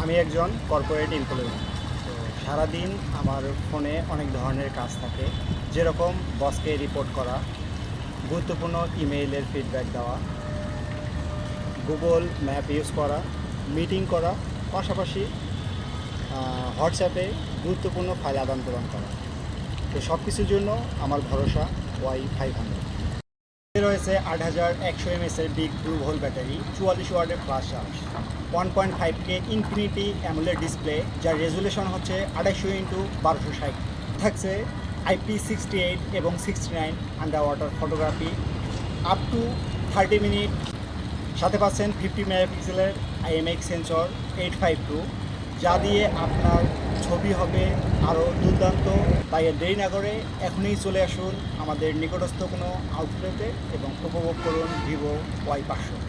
আমি একজন corporate employee. তো সারাদিন আমার ফোনে অনেক ধরনের কাজ থাকে, যেরকম বসকে রিপোর্ট করা, গুরুত্বপূর্ণ ইমেইলের ফিডব্যাক দেওয়া, গুগল ম্যাপ ইউজ করা, মিটিং করা, পাশাপাশি হোয়াটসঅ্যাপে গুরুত্বপূর্ণ ফাইল আদান প্রদান করা। তো সব কিছুর জন্য আমার ভরসা Y500 রয়েছে 8100 mAh big blue hole battery, 44 ওয়াটের fast charge, 1.5K infinity AMOLED display, যার রেজুলেশন হচ্ছে 250x1260। থাকছে IP68 এবং 69 under water photography, up to 30 মিনিট। সাথে পাচ্ছেন 50 মেগাপিক্সেলের IMX সেন্সর 852, যা দিয়ে আপনার ছবি হবে আরও দুর্দান্ত। তাই আর দেরি না করে এখনই চলে আসুন আমাদের নিকটস্থ কোনো আউটলেটে এবং উপভোগ করুন ভিভো Y500।